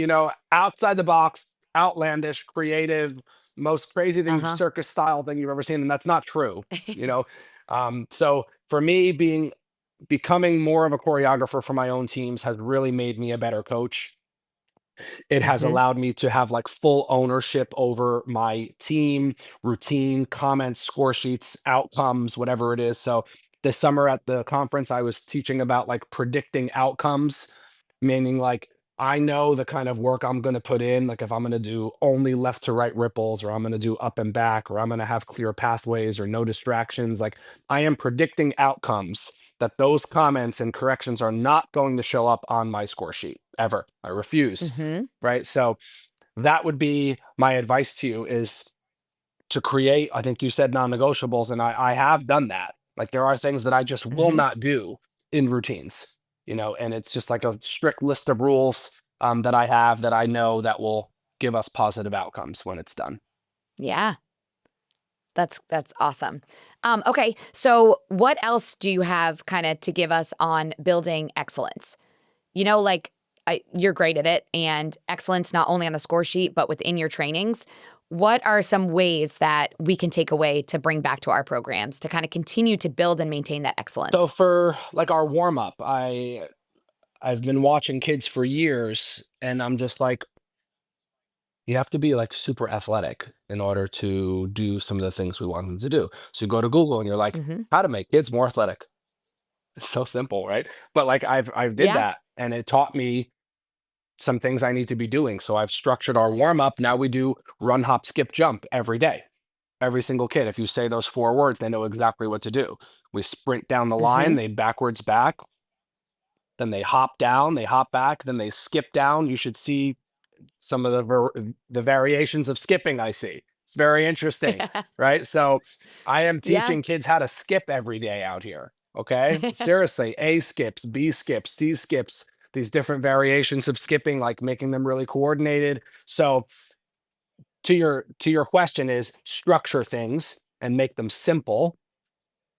[SPEAKER 1] outside the box, outlandish, creative, most crazy thing,
[SPEAKER 2] Uh-huh.
[SPEAKER 1] circus style thing you've ever seen, and that's not true. You know, so for me, becoming more of a choreographer for my own teams has really made me a better coach. It has
[SPEAKER 2] Hmm.
[SPEAKER 1] allowed me to have like full ownership over my team, routine, comments, score sheets, outcomes, whatever it is. So this summer at the conference, I was teaching about like predicting outcomes, meaning like I know the kind of work I'm going to put in. Like if I'm going to do only left to right ripples, or I'm going to do up and back, or I'm going to have clear pathways or no distractions, like I am predicting outcomes that those comments and corrections are not going to show up on my score sheet ever. I refuse.
[SPEAKER 2] Hmm.
[SPEAKER 1] Right. So that would be my advice to you, is to create, I think you said non-negotiables, and I have done that. Like there are things that I just will
[SPEAKER 2] Hmm.
[SPEAKER 1] not do in routines, and it's just like a strict list of rules that I have, that I know that will give us positive outcomes when it's done.
[SPEAKER 2] Yeah. That's awesome. Okay, so what else do you have kind of to give us on building excellence? Like you're great at it, and excellence not only on the score sheet but within your trainings. What are some ways that we can take away to bring back to our programs to kind of continue to build and maintain that
[SPEAKER 1] So
[SPEAKER 2] excellence?
[SPEAKER 1] for like our warm up, I've been watching kids for years, and I'm just like, you have to be like super athletic in order to do some of the things we want them to do. So you go to Google and you're like,
[SPEAKER 2] Hmm.
[SPEAKER 1] how to make kids more athletic. It's so simple, right? But like I've did
[SPEAKER 2] Yeah.
[SPEAKER 1] that, and it taught me some things I need to be doing. So I've structured our warm up. Now we do run, hop, skip, jump every day. Every single kid, if you say those four words, they know exactly what to do. We sprint down the line,
[SPEAKER 2] Hmm.
[SPEAKER 1] they backwards back, then they hop down, they hop back, then they skip down. You should see some of the variations of skipping I see. It's very interesting,
[SPEAKER 2] Yeah.
[SPEAKER 1] right? So I am
[SPEAKER 2] Yeah.
[SPEAKER 1] teaching kids how to skip every day out here. Okay. Seriously, A skips, B skips, C skips, these different variations of skipping, like making them really coordinated. So to your question, is structure things and make them simple.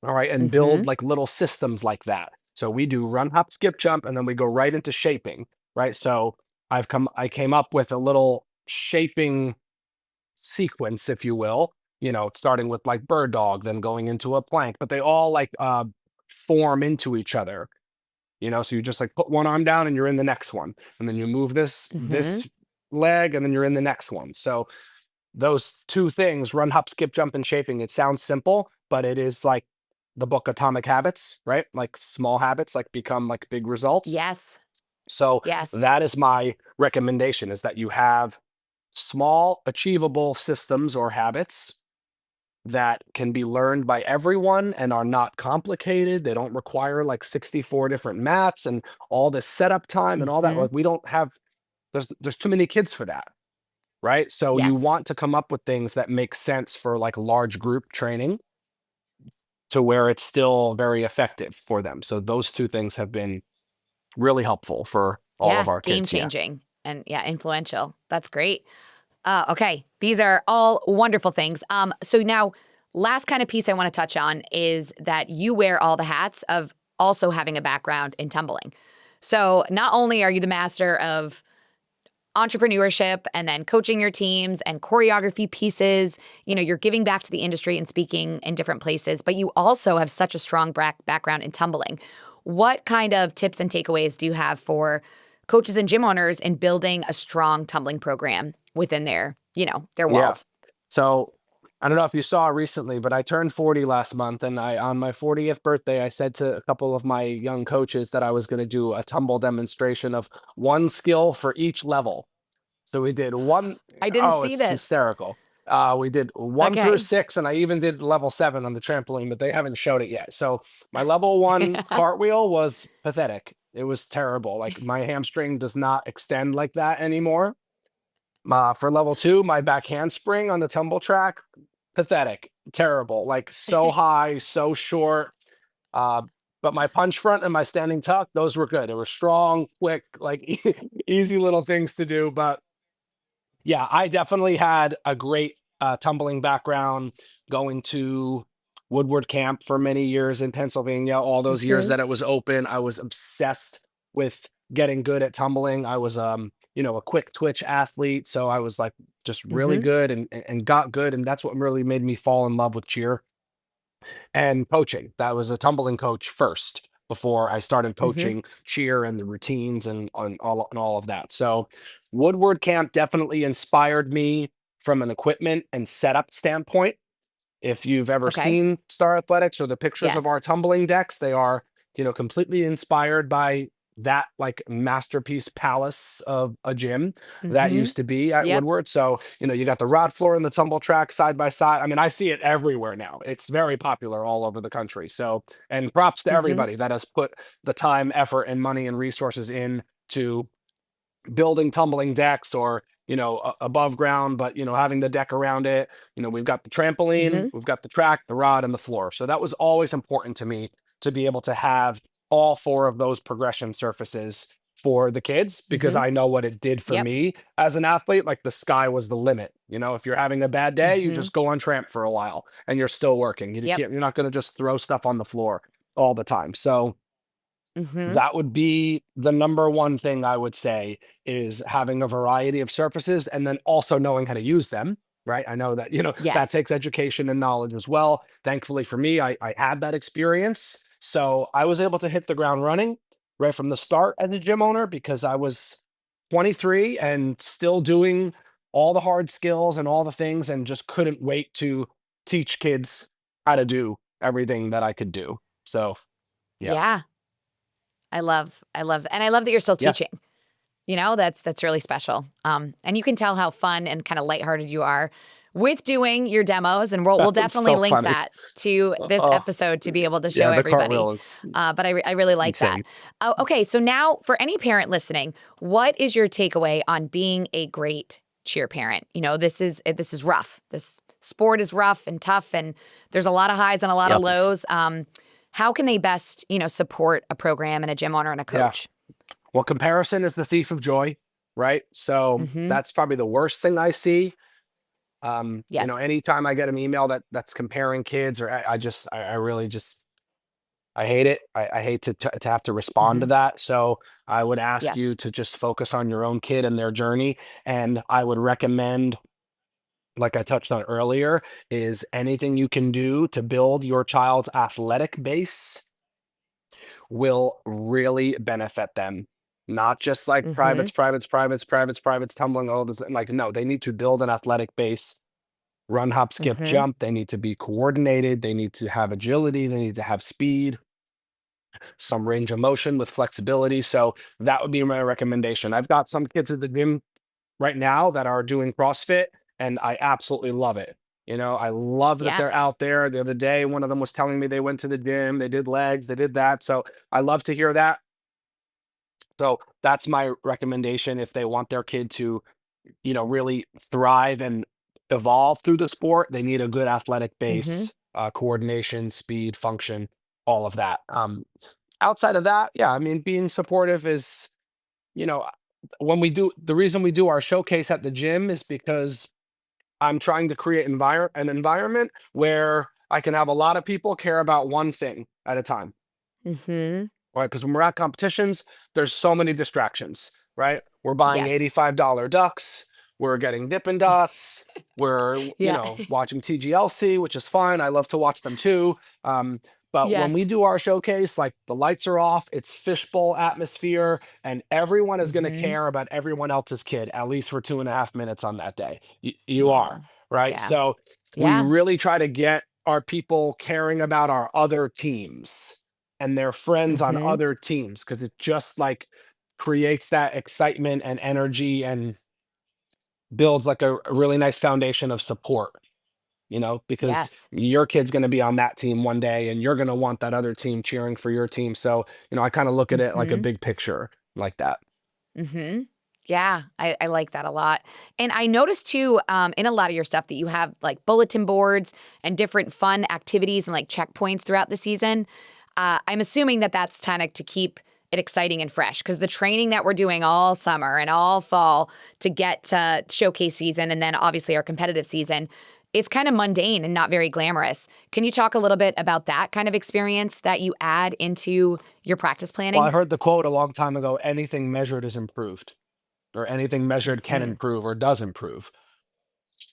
[SPEAKER 1] All right. And build
[SPEAKER 2] Hmm.
[SPEAKER 1] like little systems like that. So we do run, hop, skip, jump, and then we go right into shaping. Right. So I came up with a little shaping sequence, if you will, starting with like bird dog, then going into a plank, but they all like form into each other. So you just like put one arm down and you're in the next one. And then you move
[SPEAKER 2] Hmm.
[SPEAKER 1] this leg and then you're in the next one. So those two things, run, hop, skip, jump, and shaping, it sounds simple, but it is like the book Atomic Habits, right? Like small habits like become like big results.
[SPEAKER 2] Yes.
[SPEAKER 1] So
[SPEAKER 2] Yes.
[SPEAKER 1] that is my recommendation, is that you have small achievable systems or habits that can be learned by everyone and are not complicated. They don't require like 64 different mats and all this setup time and all that.
[SPEAKER 2] Mhm.
[SPEAKER 1] Like we don't have there's too many kids for that, right? So you
[SPEAKER 2] Yes.
[SPEAKER 1] want to come up with things that make sense for like large group training to where it's still very effective for them. So those two things have been really helpful for all
[SPEAKER 2] Yeah,
[SPEAKER 1] of our
[SPEAKER 2] game
[SPEAKER 1] kids. Yeah.
[SPEAKER 2] changing and yeah, influential. That's great. Okay, these are all wonderful things. So now, last kind of piece I want to touch on is that you wear all the hats of also having a background in tumbling. So not only are you the master of entrepreneurship and then coaching your teams and choreography pieces, you're giving back to the industry and speaking in different places, but you also have such a strong background in tumbling. What kind of tips and takeaways do you have for coaches and gym owners in building a strong tumbling program within their
[SPEAKER 1] Yeah.
[SPEAKER 2] walls?
[SPEAKER 1] So I don't know if you saw recently, but I turned 40 last month, and I on my 40th birthday, I said to a couple of my young coaches that I was going to do a tumble demonstration of one skill for each level. So we did one.
[SPEAKER 2] I didn't
[SPEAKER 1] Oh,
[SPEAKER 2] see
[SPEAKER 1] it's
[SPEAKER 2] this.
[SPEAKER 1] hysterical. We did one through
[SPEAKER 2] Okay.
[SPEAKER 1] six, and I even did level seven on the trampoline, but they haven't showed it yet. So my level one cartwheel was pathetic. It was terrible. Like my hamstring does not extend like that anymore. For level two, my back handspring on the tumble track, pathetic, terrible, like so high, so short. Uh, but my punch front and my standing tuck, those were good. They were strong, quick, like easy little things to do. But yeah, I definitely had a great tumbling background going to Woodward Camp for many years in Pennsylvania. All those years
[SPEAKER 2] Mhm.
[SPEAKER 1] that it was open, I was obsessed with getting good at tumbling. I was, a quick twitch athlete, so I was like just really
[SPEAKER 2] Mhm.
[SPEAKER 1] good and got good, and that's what really made me fall in love with cheer and coaching. That was a tumbling coach first before I started
[SPEAKER 2] Mhm.
[SPEAKER 1] coaching cheer and the routines and all of that. So Woodward Camp definitely inspired me from an equipment and setup standpoint. If you've ever
[SPEAKER 2] Okay.
[SPEAKER 1] seen Star Athletics or the pictures of
[SPEAKER 2] Yes.
[SPEAKER 1] our tumbling decks, they are, completely inspired by that like masterpiece palace of a gym that
[SPEAKER 2] Mhm.
[SPEAKER 1] used to be at
[SPEAKER 2] Yep.
[SPEAKER 1] Woodward. So, you got the rod floor and the tumble track side by side. I mean, I see it everywhere now. It's very popular all over the country. So, and props to
[SPEAKER 2] Mhm.
[SPEAKER 1] everybody that has put the time, effort, and money and resources in to building tumbling decks or above ground, but having the deck around it. We've got the trampoline,
[SPEAKER 2] Mhm.
[SPEAKER 1] we've got the track, the rod, and the floor. So that was always important to me to be able to have all four of those progression surfaces for the kids, because
[SPEAKER 2] Mhm.
[SPEAKER 1] I know what it did for
[SPEAKER 2] Yep.
[SPEAKER 1] me as an athlete. Like the sky was the limit. If you're having a bad day, you
[SPEAKER 2] Mhm.
[SPEAKER 1] just go on tramp for a while and you're still working.
[SPEAKER 2] Yep.
[SPEAKER 1] You're not going to just throw stuff on the floor all the time. So
[SPEAKER 2] Mhm.
[SPEAKER 1] that would be the number one thing I would say, is having a variety of surfaces and then also knowing how to use them, right? I know that, that
[SPEAKER 2] Yes.
[SPEAKER 1] takes education and knowledge as well. Thankfully for me, I had that experience. So I was able to hit the ground running right from the start as a gym owner, because I was 23 and still doing all the hard skills and all the things and just couldn't wait to teach kids how to do everything that I could do. So, yeah.
[SPEAKER 2] Yeah. I love that you're still
[SPEAKER 1] Yeah.
[SPEAKER 2] teaching. That's really special. And you can tell how fun and kind of lighthearted you are with doing your demos, and we'll
[SPEAKER 1] It's
[SPEAKER 2] definitely
[SPEAKER 1] so
[SPEAKER 2] link
[SPEAKER 1] funny.
[SPEAKER 2] that to this
[SPEAKER 1] Oh,
[SPEAKER 2] episode to be able to show
[SPEAKER 1] yeah, the
[SPEAKER 2] everybody.
[SPEAKER 1] cartwheel is
[SPEAKER 2] But I really like that.
[SPEAKER 1] insane.
[SPEAKER 2] Okay, so now for any parent listening, what is your takeaway on being a great cheer parent? This is rough. This sport is rough and tough, and there's a lot of highs and a lot of
[SPEAKER 1] Yep.
[SPEAKER 2] lows. How can they best support a program and a gym owner and a
[SPEAKER 1] Yeah.
[SPEAKER 2] coach?
[SPEAKER 1] Well, comparison is the thief of joy, right? So
[SPEAKER 2] Mm-hmm.
[SPEAKER 1] that's probably the worst thing I see.
[SPEAKER 2] Yes.
[SPEAKER 1] Anytime I get an email that's comparing kids, or I really just I hate it. I hate to have to respond
[SPEAKER 2] Mm-hmm.
[SPEAKER 1] to that. So I would ask
[SPEAKER 2] Yes.
[SPEAKER 1] you to just focus on your own kid and their journey. And I would recommend, like I touched on earlier, is anything you can do to build your child's athletic base will really benefit them. Not just like
[SPEAKER 2] Mm-hmm.
[SPEAKER 1] privates, tumbling, all this. Like, no, they need to build an athletic base, run, hop, skip,
[SPEAKER 2] Mm-hmm.
[SPEAKER 1] jump. They need to be coordinated. They need to have agility. They need to have speed, some range of motion with flexibility. So that would be my recommendation. I've got some kids at the gym right now that are doing CrossFit, and I absolutely love it. I love that they're
[SPEAKER 2] Yes.
[SPEAKER 1] out there. The other day, one of them was telling me they went to the gym, they did legs, they did that. So I love to hear that. So that's my recommendation if they want their kid to, really thrive and evolve through the sport. They need a good athletic
[SPEAKER 2] Mhm.
[SPEAKER 1] base, coordination, speed, function, all of that. Outside of that, yeah, I mean, being supportive is, you know, when we do the reason we do our showcase at the gym is because I'm trying to create an environment where I can have a lot of people care about one thing at a time.
[SPEAKER 2] Mhm.
[SPEAKER 1] Right? Because when we're at competitions, there's so many distractions, right? We're buying
[SPEAKER 2] Yes.
[SPEAKER 1] $85 ducks, we're getting Dippin' Dots, we're,
[SPEAKER 2] Yeah.
[SPEAKER 1] watching TGLC, which is fine. I love to watch them too. Um, but when we
[SPEAKER 2] Yes.
[SPEAKER 1] do our showcase, like the lights are off, it's fishbowl atmosphere, and everyone is going to
[SPEAKER 2] Mhm.
[SPEAKER 1] care about everyone else's kid, at least for 2.5 minutes on that day. You are,
[SPEAKER 2] Oh,
[SPEAKER 1] right?
[SPEAKER 2] yeah.
[SPEAKER 1] So we
[SPEAKER 2] Yeah.
[SPEAKER 1] really try to get our people caring about our other teams and their friends on
[SPEAKER 2] Mhm.
[SPEAKER 1] other teams because it just like creates that excitement and energy and builds like a really nice foundation of support, because
[SPEAKER 2] Yes.
[SPEAKER 1] your kid's going to be on that team one day and you're going to want that other team cheering for your team. So, I kind of look at it like a
[SPEAKER 2] Mhm.
[SPEAKER 1] big picture like that.
[SPEAKER 2] Mhm. Yeah, I like that a lot. And I noticed too, in a lot of your stuff that you have like bulletin boards and different fun activities and like checkpoints throughout the season. I'm assuming that that's kind of to keep it exciting and fresh because the training that we're doing all summer and all fall to get to showcase season and then obviously our competitive season, it's kind of mundane and not very glamorous. Can you talk a little bit about that kind of experience that you add into your practice
[SPEAKER 1] Well, I
[SPEAKER 2] planning?
[SPEAKER 1] heard the quote a long time ago, anything measured is improved, or anything measured can
[SPEAKER 2] Hmm.
[SPEAKER 1] improve or does improve.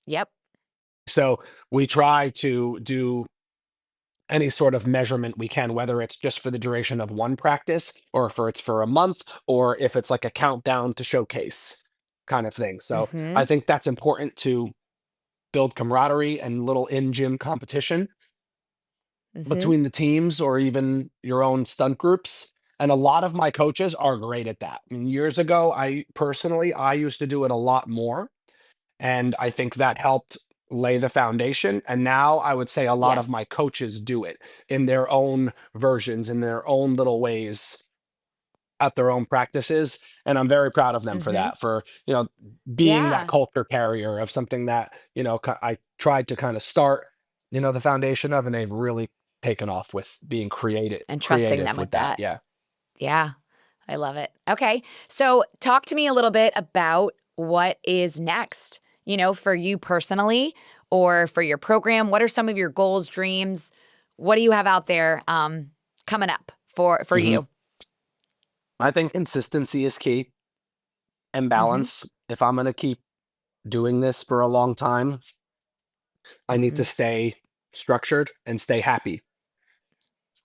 [SPEAKER 2] Yep.
[SPEAKER 1] So we try to do any sort of measurement we can, whether it's just for the duration of one practice or if it's for a month or if it's like a countdown to showcase kind of thing. So I
[SPEAKER 2] Hmm.
[SPEAKER 1] think that's important to build camaraderie and little in gym competition
[SPEAKER 2] Hmm.
[SPEAKER 1] between the teams or even your own stunt groups. And a lot of my coaches are great at that. I mean, years ago, I used to do it a lot more. And I think that helped lay the foundation. And now I would say a lot of
[SPEAKER 2] Yes.
[SPEAKER 1] my coaches do it in their own versions, in their own little ways at their own practices. And I'm very proud of them for
[SPEAKER 2] Hmm.
[SPEAKER 1] that, for, being that
[SPEAKER 2] Yeah.
[SPEAKER 1] culture carrier of something that, I tried to kind of start, the foundation of, and they've really taken off with being
[SPEAKER 2] And trusting them
[SPEAKER 1] creative with
[SPEAKER 2] with
[SPEAKER 1] that.
[SPEAKER 2] that.
[SPEAKER 1] Yeah.
[SPEAKER 2] Yeah. I love it. Okay. So talk to me a little bit about what is next, for you personally or for your program. What are some of your goals, dreams? What do you have out there coming up for
[SPEAKER 1] hmm
[SPEAKER 2] you?
[SPEAKER 1] I think consistency is key and
[SPEAKER 2] Hmm.
[SPEAKER 1] balance. If I'm going to keep doing this for a long time, I need to
[SPEAKER 2] Hmm.
[SPEAKER 1] stay structured and stay happy,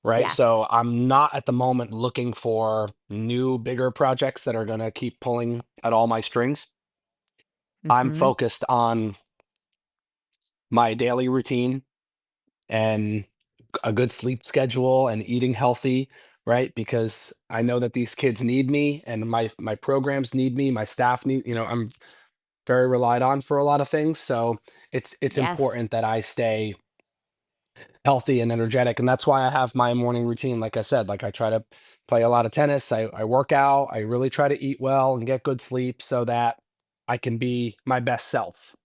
[SPEAKER 1] right?
[SPEAKER 2] Yes.
[SPEAKER 1] So I'm not at the moment looking for new, bigger projects that are going to keep pulling at all my strings. I'm
[SPEAKER 2] Hmm.
[SPEAKER 1] focused on my daily routine and a good sleep schedule and eating healthy, right? Because I know that these kids need me and my programs need me, my staff need, I'm very relied on for a lot of things. So it's
[SPEAKER 2] Yes.
[SPEAKER 1] important that I stay healthy and energetic. And that's why I have my morning routine. Like I said, like I try to play a lot of tennis. I work out. I really try to eat well and get good sleep so that I can be my best self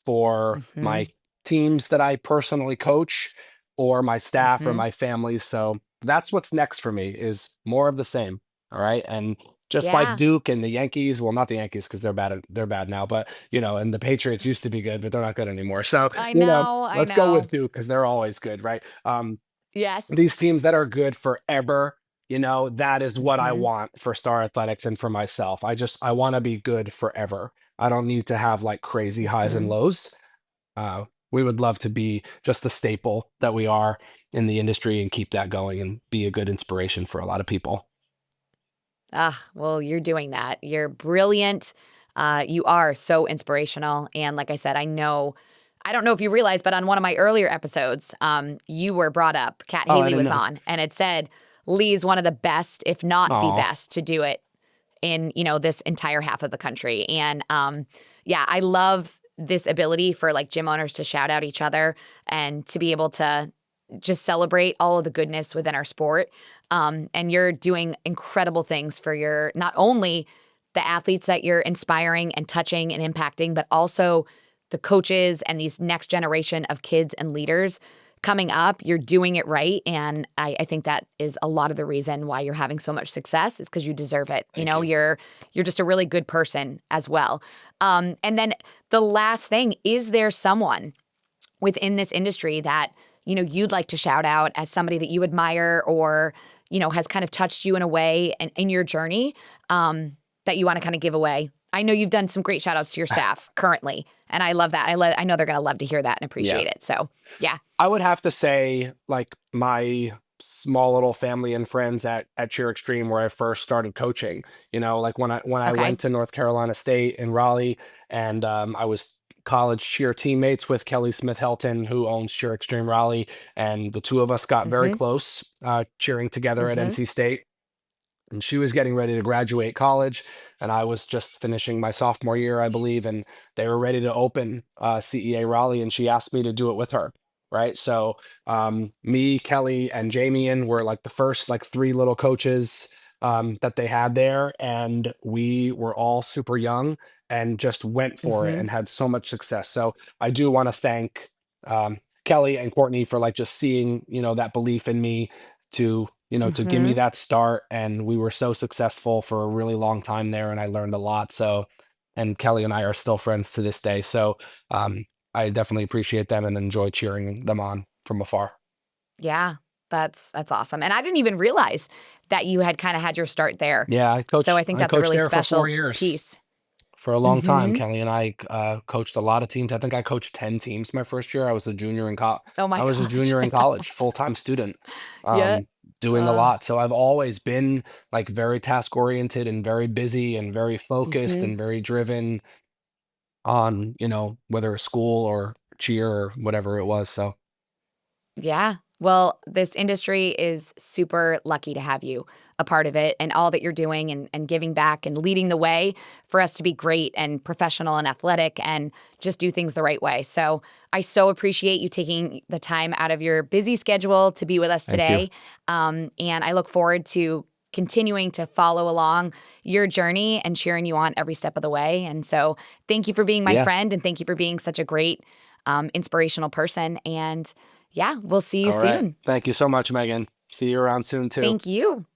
[SPEAKER 1] for my
[SPEAKER 2] Hmm.
[SPEAKER 1] teams that I personally coach or my staff or
[SPEAKER 2] Hmm.
[SPEAKER 1] my families. So that's what's next for me is more of the same. All right. And just like
[SPEAKER 2] Yeah.
[SPEAKER 1] Duke and the Yankees, well, not the Yankees because they're bad now, but and the Patriots used to be good, but they're not good anymore. So,
[SPEAKER 2] I know. I
[SPEAKER 1] let's go
[SPEAKER 2] know.
[SPEAKER 1] with Duke because they're always good, right?
[SPEAKER 2] Yes.
[SPEAKER 1] These teams that are good forever, that is what I
[SPEAKER 2] Hmm.
[SPEAKER 1] want for Star Athletics and for myself. I want to be good forever. I don't need to have like crazy highs and
[SPEAKER 2] Hmm.
[SPEAKER 1] lows. We would love to be just the staple that we are in the industry and keep that going and be a good inspiration for a lot of people.
[SPEAKER 2] Ah, well, you're doing that. You're brilliant. You are so inspirational. And like I said, I don't know if you realize, but on one of my earlier episodes, you were brought up. Kat
[SPEAKER 1] Oh, I
[SPEAKER 2] Haley
[SPEAKER 1] didn't
[SPEAKER 2] was
[SPEAKER 1] know.
[SPEAKER 2] on, and it said Lee's one of the best, if not the
[SPEAKER 1] Oh,
[SPEAKER 2] best, to do it in this entire half of the country. And yeah, I love this ability for like gym owners to shout out each other and to be able to just celebrate all of the goodness within our sport. And you're doing incredible things for your not only the athletes that you're inspiring and touching and impacting, but also the coaches and these next generation of kids and leaders coming up. You're doing it right. And I think that is a lot of the reason why you're having so much success is because you deserve it. You
[SPEAKER 1] Thank
[SPEAKER 2] know,
[SPEAKER 1] you.
[SPEAKER 2] you're just a really good person as well. And then the last thing, is there someone within this industry that, you know, you'd like to shout out as somebody that you admire or, you know, has kind of touched you in a way and in your journey that you want to kind of give away? I know you've done some great shout outs to your staff currently, and I love that. I know they're going to love to hear that and
[SPEAKER 1] Yeah.
[SPEAKER 2] appreciate it. So, yeah.
[SPEAKER 1] I would have to say, like, my small little family and friends at Cheer Extreme where I first started coaching. You know, like when I
[SPEAKER 2] Okay.
[SPEAKER 1] went to North Carolina State in Raleigh, and I was college cheer teammates with Kelly Smith Helton, who owns Cheer Extreme Raleigh, and the two of us got very
[SPEAKER 2] Mhm.
[SPEAKER 1] close cheering together at
[SPEAKER 2] Mhm.
[SPEAKER 1] NC State. And she was getting ready to graduate college, and I was just finishing my sophomore year, I believe, and they were ready to open CEA Raleigh, and she asked me to do it with her. Right. So me, Kelly, and Jamian were like the first like three little coaches that they had there. And we were all super young and just went for it
[SPEAKER 2] Mhm.
[SPEAKER 1] and had so much success. So I do want to thank Kelly and Courtney for like just seeing, you know, that belief in me to, you know, to give me
[SPEAKER 2] Mhm.
[SPEAKER 1] that start. And we were so successful for a really long time there, and I learned a lot. So, and Kelly and I are still friends to this day. So I definitely appreciate them and enjoy cheering them on from afar.
[SPEAKER 2] Yeah. That's awesome. And I didn't even realize that you had kind of had your start there.
[SPEAKER 1] Yeah,
[SPEAKER 2] So I think
[SPEAKER 1] I
[SPEAKER 2] that's a
[SPEAKER 1] coached
[SPEAKER 2] really
[SPEAKER 1] there for four
[SPEAKER 2] special
[SPEAKER 1] years.
[SPEAKER 2] piece.
[SPEAKER 1] For a long time,
[SPEAKER 2] Mhm.
[SPEAKER 1] Kelly and I coached a lot of teams. I think I coached 10 teams my first year.
[SPEAKER 2] Oh my
[SPEAKER 1] I was a
[SPEAKER 2] gosh.
[SPEAKER 1] junior in college, full-time student,
[SPEAKER 2] Yeah.
[SPEAKER 1] doing a
[SPEAKER 2] Uh,
[SPEAKER 1] lot. So I've always been like very task oriented and very busy and very focused
[SPEAKER 2] mhm.
[SPEAKER 1] and very driven on, you know, whether school or cheer or whatever it was. So
[SPEAKER 2] Yeah. Well, this industry is super lucky to have you a part of it and all that you're doing and giving back and leading the way for us to be great and professional and athletic and just do things the right way. So I so appreciate you taking the time out of your busy schedule to be with us
[SPEAKER 1] thank you.
[SPEAKER 2] today. And I look forward to continuing to follow along your journey and cheering you on every step of the way. And so thank you for being my
[SPEAKER 1] Yes.
[SPEAKER 2] friend and thank you for being such a great, inspirational person. And yeah, we'll see you
[SPEAKER 1] All right.
[SPEAKER 2] soon.
[SPEAKER 1] Thank you so much, Megan. See you around soon too.
[SPEAKER 2] Thank you.